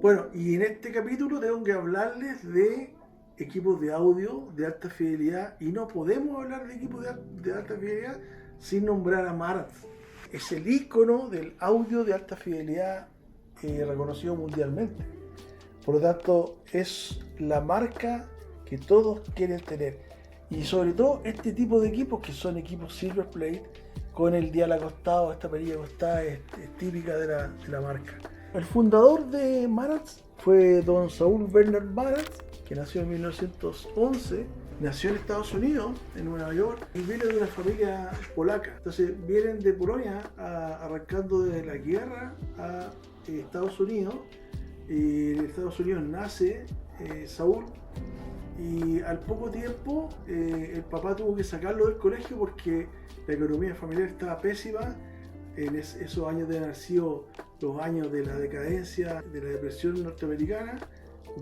Bueno, y en este capítulo tengo que hablarles de equipos de audio de alta fidelidad y no podemos hablar de equipos de alta fidelidad sin nombrar a Marantz. Es el icono del audio de alta fidelidad reconocido mundialmente. Por lo tanto, es la marca que todos quieren tener. Y sobre todo este tipo de equipos que son equipos Silver Plate con el dial acostado, esta perilla acostada es típica de la marca. El fundador de Marantz fue don Saúl Bernard Marantz, que nació en 1911, nació en Estados Unidos, en Nueva York, y viene de una familia polaca. Entonces vienen de Polonia arrancando desde la guerra a Estados Unidos, y en Estados Unidos nace Saúl, y al poco tiempo el papá tuvo que sacarlo del colegio porque la economía familiar estaba pésima. En esos años deben haber sido los años de la decadencia, de la depresión norteamericana,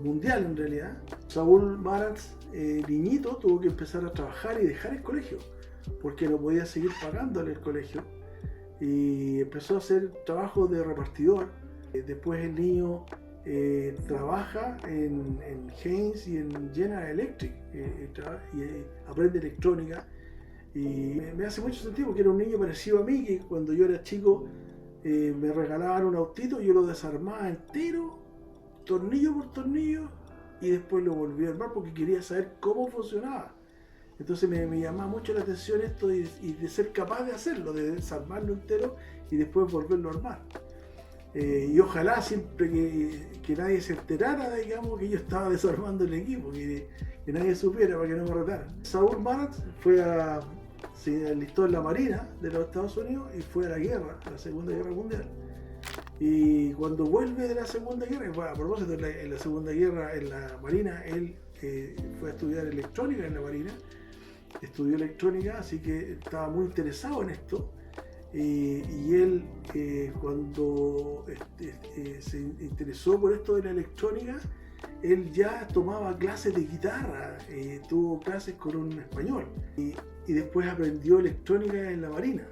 mundial en realidad. Saúl Marantz, niñito, tuvo que empezar a trabajar y dejar el colegio porque no podía seguir pagándole el colegio, y empezó a hacer trabajo de repartidor. Después el niño trabaja en Haynes y en General Electric y aprende electrónica. Y me hace mucho sentido porque era un niño parecido a mí, que cuando yo era chico me regalaban un autito y yo lo desarmaba entero, tornillo por tornillo, y después lo volví a armar porque quería saber cómo funcionaba. Entonces me llamaba mucho la atención esto y de ser capaz de hacerlo, de desarmarlo entero y después volverlo a armar. Y ojalá siempre que nadie se enterara, digamos, que yo estaba desarmando el equipo, que nadie supiera para que no me retaran. Saúl Marantz se enlistó en la Marina de los Estados Unidos y fue a la guerra, a la Segunda Guerra Mundial. Y cuando vuelve de la Segunda Guerra, bueno, a propósito, en la Segunda Guerra, en la Marina, él fue a estudiar electrónica en la Marina, estudió electrónica, así que estaba muy interesado en esto. Y él, cuando se interesó por esto de la electrónica, él ya tomaba clases de guitarra, tuvo clases con un español, y después aprendió electrónica en la Marina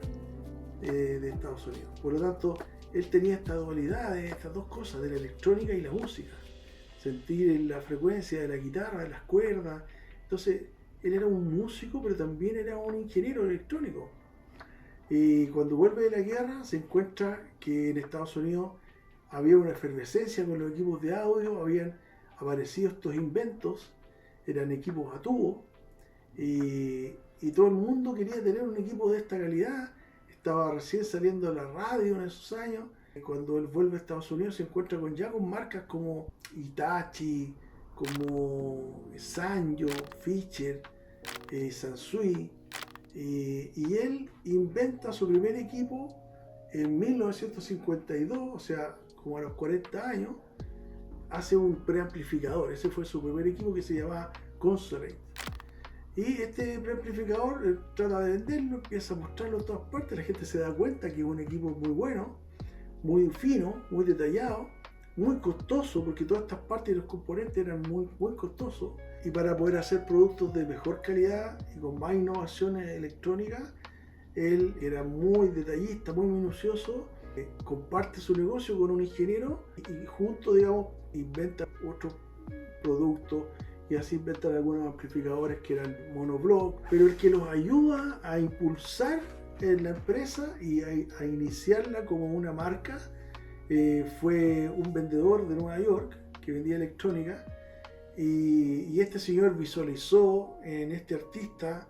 de Estados Unidos. Por lo tanto, él tenía esta dualidad, estas dos cosas, de la electrónica y la música, sentir la frecuencia de la guitarra, de las cuerdas. Entonces, él era un músico, pero también era un ingeniero electrónico. Y cuando vuelve de la guerra se encuentra que en Estados Unidos había una efervescencia con los equipos de audio, habían aparecido estos inventos, eran equipos a tubo, y todo el mundo quería tener un equipo de esta calidad. Estaba recién saliendo la radio en esos años. Cuando él vuelve a Estados Unidos se encuentra ya con marcas como Hitachi, como Sanyo, Fisher, Sansui, y él inventa su primer equipo en 1952, o sea, como a los 40 años, hace un preamplificador. Ese fue su primer equipo, que se llamaba Consolate. Y este preamplificador trata de venderlo, empieza a mostrarlo en todas partes, la gente se da cuenta que es un equipo muy bueno, muy fino, muy detallado, muy costoso, porque todas estas partes y los componentes eran muy, muy costosos. Y para poder hacer productos de mejor calidad y con más innovaciones electrónicas, él era muy detallista, muy minucioso, comparte su negocio con un ingeniero y juntos, digamos, inventa otros productos, y así inventan algunos amplificadores que eran monoblock, pero el que los ayuda a impulsar en la empresa y a iniciarla como una marca fue un vendedor de Nueva York que vendía electrónica, y este señor visualizó en este artista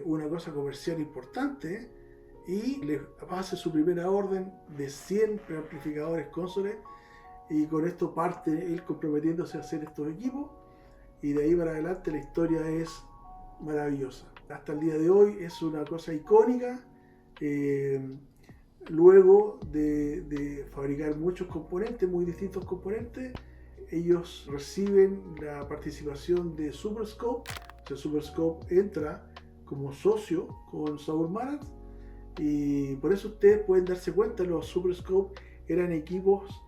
una cosa comercial importante y le hace su primera orden de 100 preamplificadores Consolate, y con esto parte él comprometiéndose a hacer estos equipos, y de ahí para adelante la historia es maravillosa. Hasta el día de hoy es una cosa icónica. Luego de fabricar muchos componentes, muy distintos componentes, ellos reciben la participación de Superscope. O sea, Superscope entra como socio con Saúl Marantz, y por eso ustedes pueden darse cuenta, los Superscope eran equipos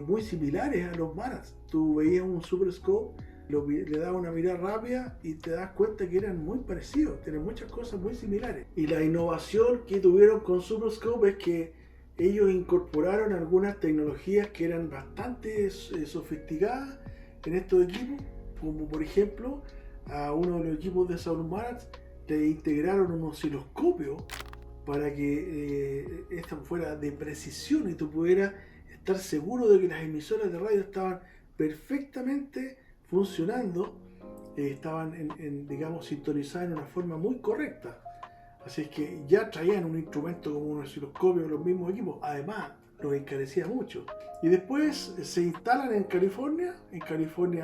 muy similares a los Marantz. Tú veías un Superscope, le das una mirada rápida y te das cuenta que eran muy parecidos, tienen muchas cosas muy similares. Y la innovación que tuvieron con Superscope es que ellos incorporaron algunas tecnologías que eran bastante sofisticadas en estos equipos, como por ejemplo a uno de los equipos de Saul Marats le integraron un osciloscopio para que esta fuera de precisión y tú pudieras estar seguro de que las emisoras de radio estaban perfectamente funcionando, estaban digamos sintonizadas en una forma muy correcta. Así es que ya traían un instrumento como un osciloscopio en los mismos equipos, además los encarecía mucho. Y después se instalan en California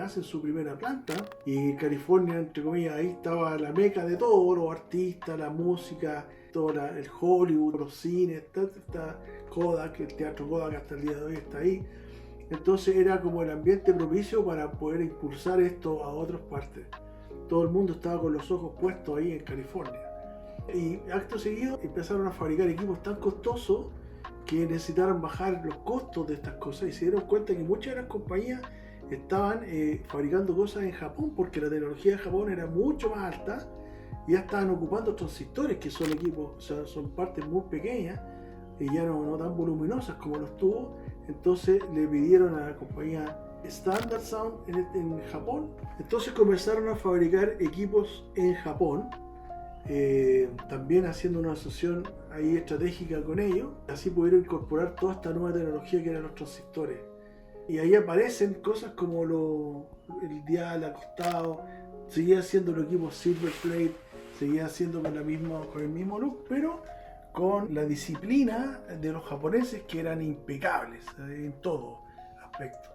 hacen su primera planta, y en California, entre comillas, ahí estaba la meca de todos los artistas, la música, todo el Hollywood, los cines, está Kodak, el teatro Kodak hasta el día de hoy está ahí. Entonces era como el ambiente propicio para poder impulsar esto a otras partes. Todo el mundo estaba con los ojos puestos ahí en California. Y acto seguido empezaron a fabricar equipos tan costosos que necesitaron bajar los costos de estas cosas y se dieron cuenta que muchas de las compañías estaban fabricando cosas en Japón porque la tecnología de Japón era mucho más alta y ya estaban ocupando transistores que son equipos, o sea, son partes muy pequeñas y ya no tan voluminosas como los tubos. Entonces le pidieron a la compañía Standard Sound en Japón. Entonces comenzaron a fabricar equipos en Japón. También haciendo una asociación ahí estratégica con ellos, así pudieron incorporar toda esta nueva tecnología que eran los transistores. Y ahí aparecen cosas como el dial acostado, seguía siendo los equipos Silver Plate, seguía siendo con el mismo look, pero con la disciplina de los japoneses que eran impecables en todo aspecto.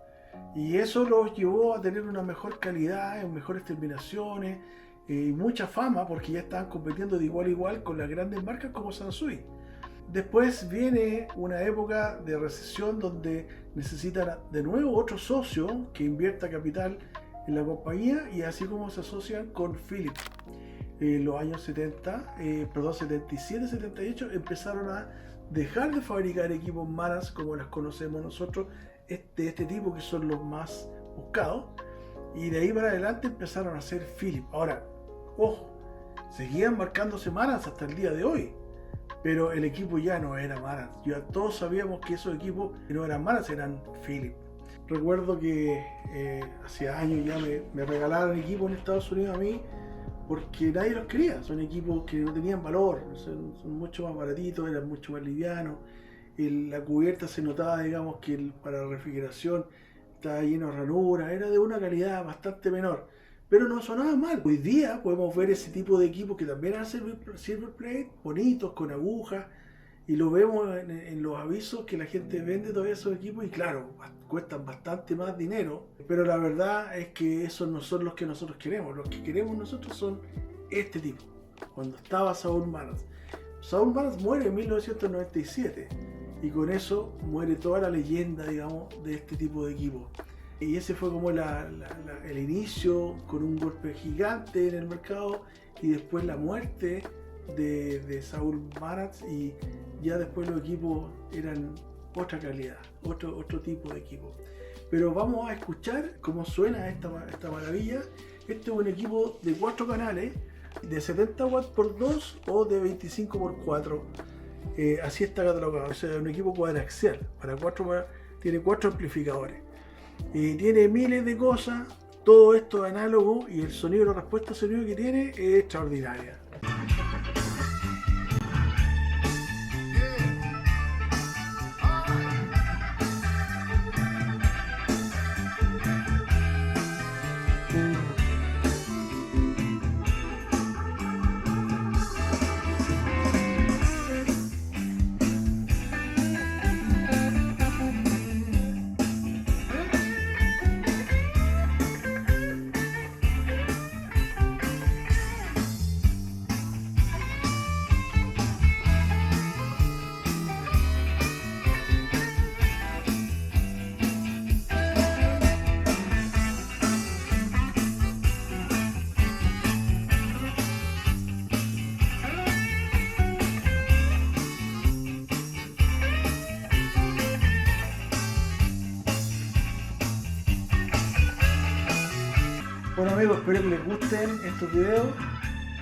Y eso los llevó a tener una mejor calidad, mejores terminaciones, y mucha fama porque ya estaban compitiendo de igual a igual con las grandes marcas como Sansui. Después viene una época de recesión donde necesitan de nuevo otro socio que invierta capital en la compañía y así como se asocian con Philips. En los años 77, 78 empezaron a dejar de fabricar equipos Marantz como las conocemos nosotros, de este tipo que son los más buscados, y de ahí para adelante empezaron a hacer Philips. Ahora, ojo, seguían marcándose Marantz hasta el día de hoy, pero el equipo ya no era Marantz. Ya todos sabíamos que esos equipos no eran Marantz, eran Philips. Recuerdo que hace años ya me regalaron equipos en Estados Unidos a mí porque nadie los quería. Son equipos que no tenían valor, son mucho más baratitos, eran mucho más livianos. La cubierta se notaba, digamos, que para la refrigeración estaba lleno de ranuras, era de una calidad bastante menor, pero no sonaba mal. Hoy día podemos ver ese tipo de equipos que también eran Silver Plate, bonitos, con agujas, y lo vemos en los avisos que la gente vende todavía esos equipos y claro, cuestan bastante más dinero, pero la verdad es que esos no son los que nosotros queremos. Los que queremos nosotros son este tipo. Cuando estaba Saul Marantz muere en 1997 y con eso muere toda la leyenda, digamos, de este tipo de equipos. Y ese fue como el inicio, con un golpe gigante en el mercado, y después la muerte de Saul Marantz, y ya después los equipos eran otra calidad, otro tipo de equipo. Pero vamos a escuchar cómo suena esta maravilla. Este es un equipo de 4 canales, de 70 watts por 2 o de 25 por 4. Así está catalogado. O sea, es un equipo cuadraxial, tiene 4 amplificadores. Tiene miles de cosas, todo esto es análogo, y el sonido, la respuesta al sonido que tiene es extraordinaria. Bueno amigos, espero que les gusten estos videos.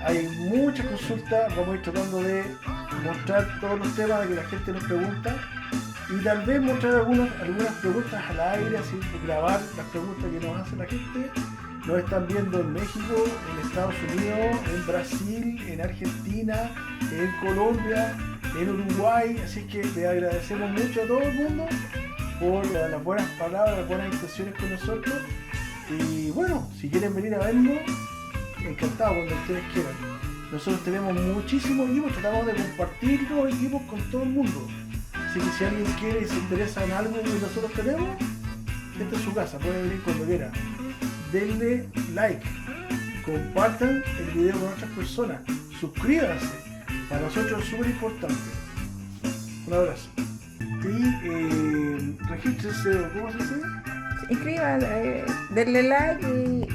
Hay muchas consultas, vamos a ir tratando de mostrar todos los temas que la gente nos pregunta. y tal vez mostrar algunas preguntas al aire, así grabar las preguntas que nos hace la gente. Nos están viendo en México, en Estados Unidos, en Brasil, en Argentina, en Colombia, en Uruguay, así es que le agradecemos mucho a todo el mundo por las buenas palabras, las buenas intenciones con nosotros. Y bueno, si quieren venir a vernos, encantado cuando ustedes quieran. Nosotros tenemos muchísimos equipos, tratamos de compartir los equipos con todo el mundo. Así que si alguien quiere y se interesa en algo que nosotros tenemos, esta es su casa, puede venir cuando quiera. Denle like, compartan el video con otras personas, suscríbanse, para nosotros es súper importante. Un abrazo. Y regístrese, ¿cómo se dice? Inscríbanse, denle like y